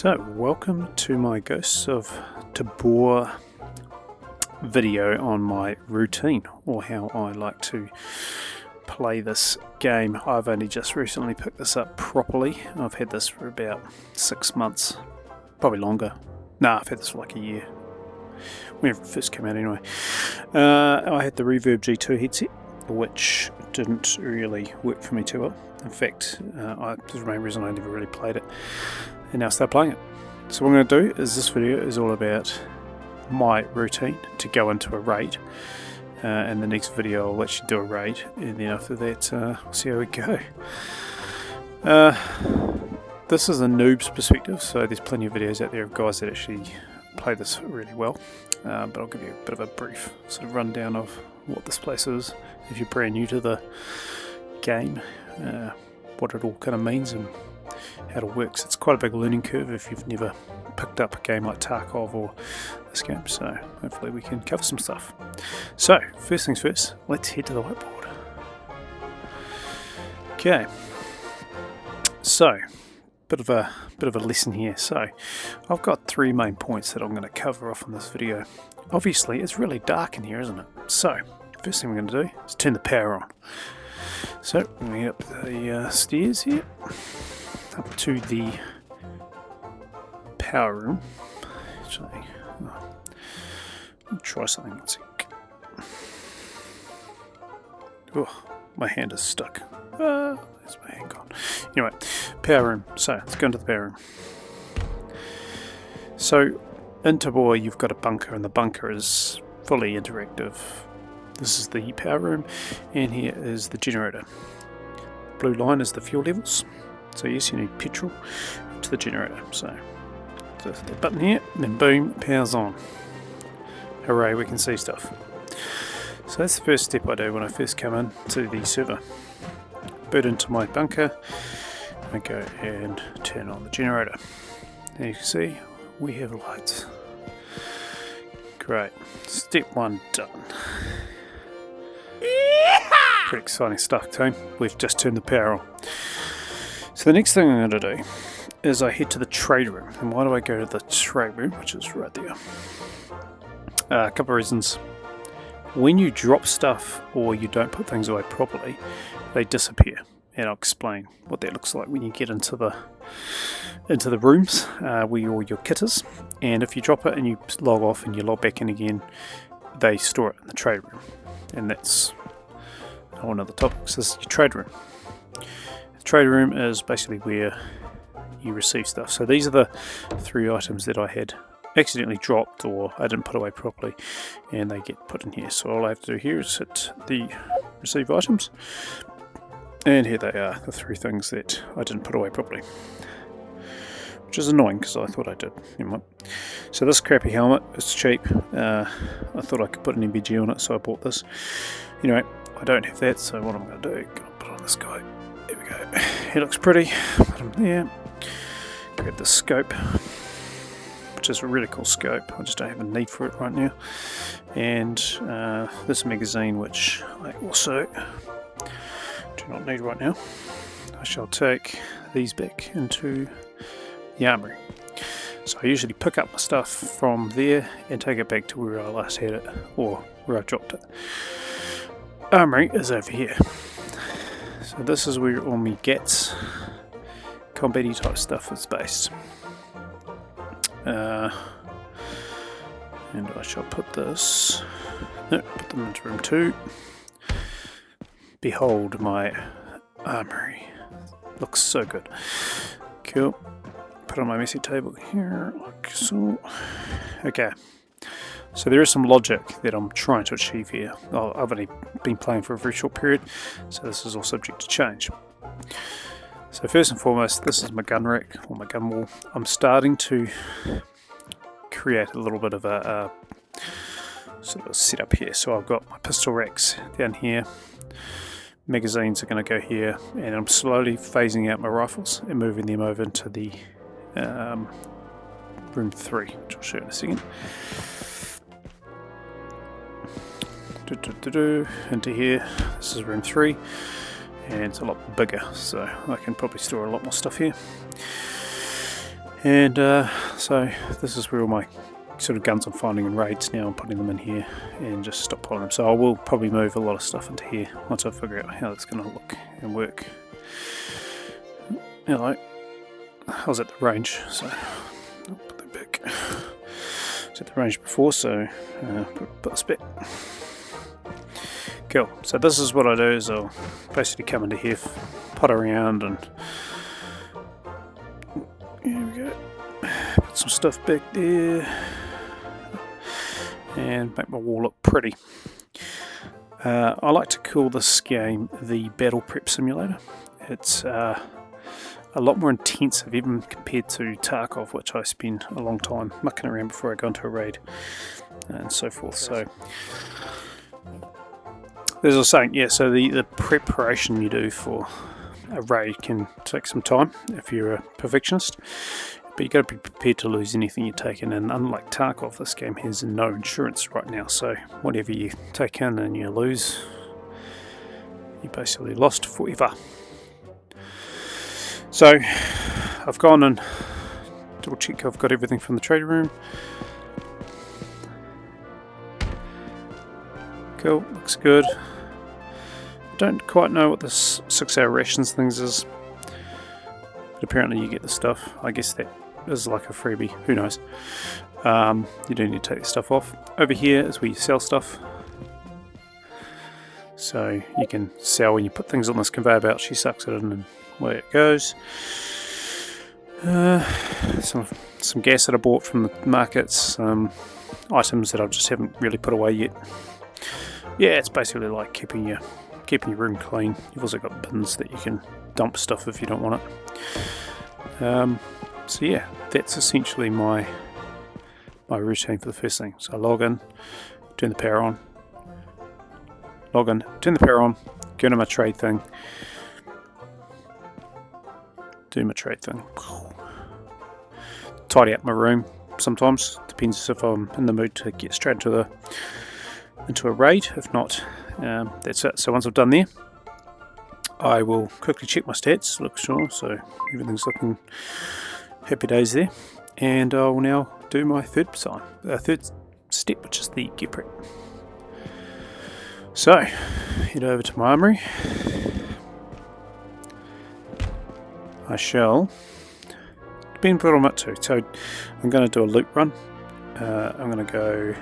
So, welcome to my Ghosts of Tabor video on my routine, or how I like to play this game. I've only just recently picked this up properly. I've had this for about 6 months, probably longer. I've had this for like a year, when it first came out anyway. I had the Reverb G2 headset, which didn't really work for me too well. In fact, that's the main reason I never really played it, and now I start playing it. So what I'm going to do is, this video is all about my routine to go into a raid, and the next video I'll actually do a raid, and then after that we'll see how we go. This is a noob's perspective, so there's plenty of videos out there of guys that actually play this really well, but I'll give you a bit of a brief sort of rundown of what this place is if you're brand new to the game, what it all kind of means and how it works. It's quite a big learning curve if you've never picked up a game like Tarkov or this game, so hopefully we can cover some stuff. So first things first, let's head to the whiteboard. Okay, so bit of a lesson here. So I've got 3 main points that I'm going to cover off in this video. Obviously it's really dark in here, isn't it? So first thing we're going to do is turn the power on. So we're going to get up the stairs here, up to the power room. Actually, I'll try something. Oh, my hand is stuck. There's my hand gone. Anyway, power room. So let's go into the power room. So in Tabor you've got a bunker, and the bunker is fully interactive. This is the power room, and here is the generator. Blue line is the fuel levels. So yes, you need petrol to the generator. So the button here, and then boom, power's on. Hooray, we can see stuff. So that's the first step I do when I first come in to the server. Boot into my bunker, I go and turn on the generator. As you can see, we have lights. Great. Step 1 done. Pretty exciting stuff, team. We've just turned the power on. So the next thing I'm going to do is I head to the trade room. And why do I go to the trade room, which is right there? A couple of reasons. When you drop stuff or you don't put things away properly, they disappear. And I'll explain what that looks like when you get into the rooms where all your kit is. And if you drop it and you log off and you log back in again, they store it in the trade room. And that's a whole other topic. So this is your trade room. The trade room is basically where you receive stuff. So these are the 3 items that I had accidentally dropped or I didn't put away properly, and they get put in here. So all I have to do here is hit the receive items, and here they are, the 3 things that I didn't put away properly, which is annoying because I thought I did. Anyway, so this crappy helmet, it's cheap. I thought I could put an MBG on it, so I bought this. Anyway, I don't have that, so what I'm going to do, I'll put on this guy. There we go. He looks pretty. Put him there. Grab the scope, which is a really cool scope. I just don't have a need for it right now. And this magazine, which I also do not need right now. I shall take these back into the armory. So I usually pick up my stuff from there and take it back to where I last had it, or where I dropped it. Armory is over here. So this is where all my gets, combat-y type stuff is based. And I shall put this, put them into room 2. Behold my armory. Looks so good. Cool. Put on my messy table here, like so. Okay. So there is some logic that I'm trying to achieve here. I've only been playing for a very short period, so this is all subject to change. So first and foremost, this is my gun rack, or my gun wall. I'm starting to create a little bit of a sort of a setup here. So I've got my pistol racks down here, magazines are going to go here, and I'm slowly phasing out my rifles and moving them over into the room 3, which I'll show you in a second. Into here, this is room 3, and it's a lot bigger, so I can probably store a lot more stuff here. And so this is where all my sort of guns I'm finding in raids now. I'm putting them in here and just stockpiling them. So I will probably move a lot of stuff into here once I figure out how it's going to look and work. Hello. I was at the range, so I'll put that back. I was at the range before, so put this back. Cool. So this is what I do, is I'll basically come into here, pot around, and here we go. Put some stuff back there and make my wall look pretty. I like to call this game the Battle Prep Simulator. It's a lot more intensive even compared to Tarkov, which I spend a long time mucking around before I go into a raid and so forth. So as I was saying, yeah, so the preparation you do for a raid can take some time if you're a perfectionist, but you've got to be prepared to lose anything you take in. And unlike Tarkov, this game has no insurance right now, so whatever you take in and you lose, you basically lost forever. So I've gone and double check I've got everything from the trade room. Cool, looks good. Don't quite know what this 6-hour rations things is, but apparently you get the stuff. I guess that is like a freebie, who knows. You do need to take the stuff off. Over here is where you sell stuff. So you can sell when you put things on this conveyor belt. She sucks it in and away it goes. Some gas that I bought from the markets, items that I just haven't really put away yet. Yeah, it's basically like keeping your room clean. You've also got bins that you can dump stuff if you don't want it. So yeah, that's essentially my routine for the first thing. So I log in, turn the power on, log in, turn the power on, go to my trade thing, do my trade thing, tidy up my room sometimes, depends if I'm in the mood to get straight into a raid. If not, that's it. So once I've done there, I will quickly check my stats, look sure, so everything's looking happy days there, and I will now do my third step, which is the get prep. So head over to my armory. I shall depend what I'm up to. So I'm going to do a loot run. I'm going to go.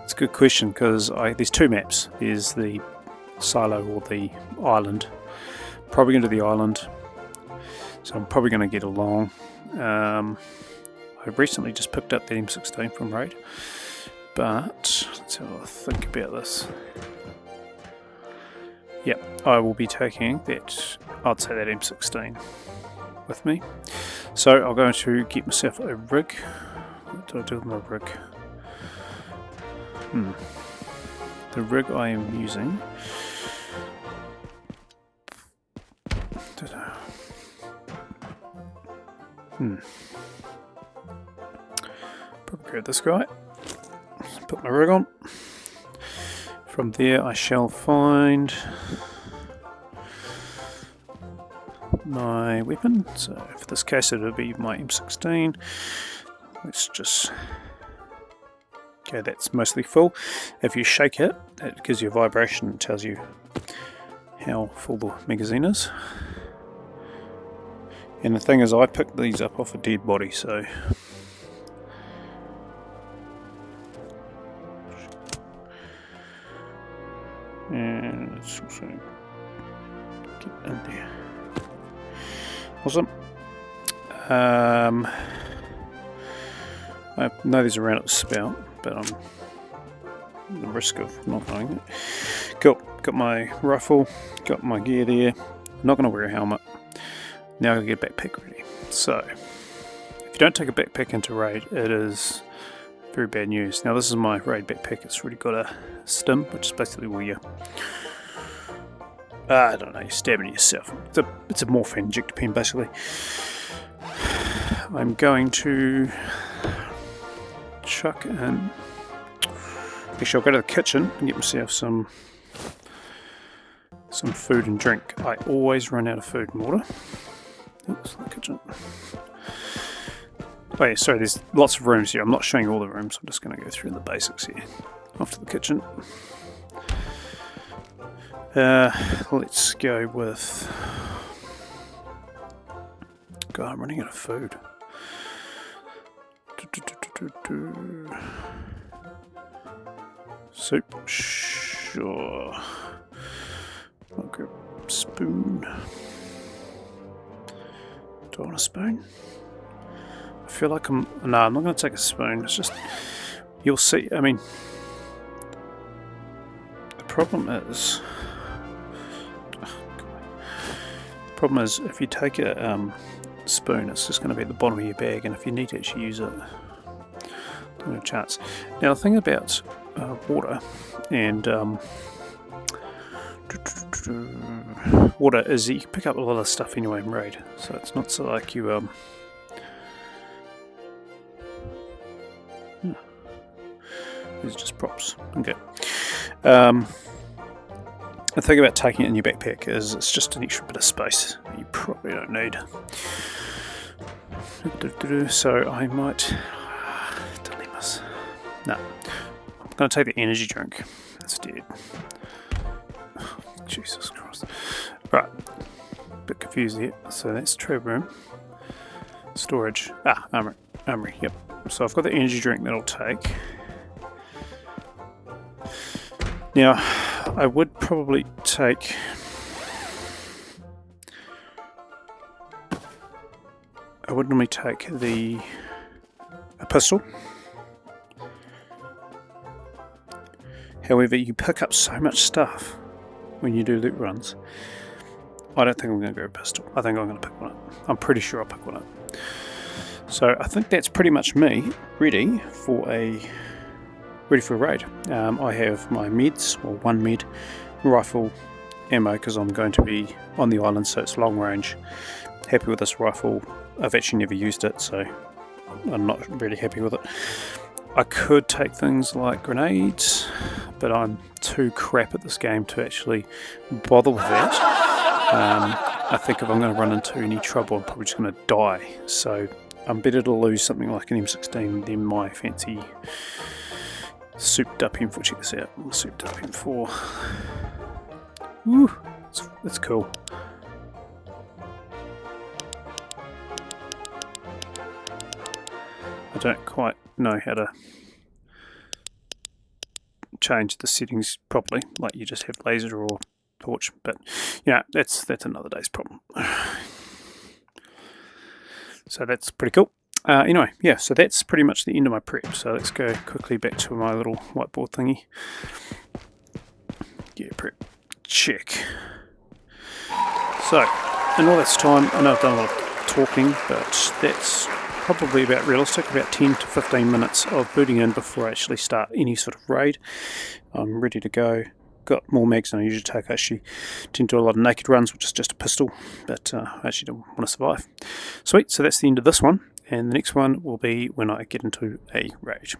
It's a good question, because there's two maps. There's the silo or the island. Probably going to the island, so I'm probably going to get along. I recently just picked up the M16 from raid, but let's have a think about this. Yep, I will be taking that, I'd say that M16 with me. So I'm going to get myself a rig. What do I do with my rig? The rig I am using. Probably grab this guy. Put my rig on. From there I shall find my weapon. So for this case it will be my M16. Let's just... Okay, that's mostly full. If you shake it, it gives you a vibration and tells you how full the magazine is. And the thing is, I picked these up off a dead body, so... And let's also get in there. Awesome. I know there's a round at the spout, but I'm at the risk of not knowing it. Cool. Got my rifle, got my gear there. I'm not going to wear a helmet. Now I get a backpack ready. So, if you don't take a backpack into raid, it is very bad news. Now this is my raid backpack. It's really got a stim, which is basically where you, I don't know, you're stabbing yourself. It's a morphine injector pen, basically. I'm going to chuck in. Actually, I'll go to the kitchen and get myself some some food and drink. I always run out of food and water. Oops, the kitchen. Oh yeah, sorry, there's lots of rooms here. I'm not showing you all the rooms, I'm just going to go through the basics here. Off to the kitchen. Let's go with... God, I'm running out of food. Soup, sure. I'll grab a spoon. Do I want a spoon? I feel like no, I'm not going to take a spoon. It's just, you'll see. I mean, the problem is if you take a spoon, it's just going to be at the bottom of your bag, and if you need to actually use it, no chance. Now the thing about water and water is that you can pick up a lot of stuff anyway in raid, so it's not so like you these are just props. Okay. The thing about taking it in your backpack is it's just an extra bit of space that you probably don't need. So I might dilemmas. No, I'm going to take the energy drink instead. Oh, Jesus Christ! Right, bit confused here. So that's trade room, storage. Armory. Yep. So I've got the energy drink that I'll take. Now, I would probably take... I would normally take a pistol. However, you pick up so much stuff when you do loot runs. I don't think I'm going to go a pistol. I think I'm going to pick one up. I'm pretty sure I'll pick one up. So I think that's pretty much me ready for a raid. I have my meds, or one med, rifle, ammo, because I'm going to be on the island, so it's long range. Happy with this rifle. I've actually never used it, so I'm not really happy with it. I could take things like grenades, but I'm too crap at this game to actually bother with that. I think if I'm going to run into any trouble, I'm probably just going to die. So I'm better to lose something like an M16 than my fancy souped up M4. Check this out. Souped up M4. Woo, that's cool. I don't quite know how to change the settings properly, like you just have laser or torch, but yeah, that's another day's problem. So that's pretty cool. Anyway, yeah, so that's pretty much the end of my prep. So let's go quickly back to my little whiteboard thingy. Yeah, prep. Check. So, in all this time, I know I've done a lot of talking, but that's probably about realistic, about 10 to 15 minutes of booting in before I actually start any sort of raid. I'm ready to go. Got more mags than I usually take. I actually tend to do a lot of naked runs, which is just a pistol, but I actually don't want to survive. Sweet, so that's the end of this one, and the next one will be when I get into a raid.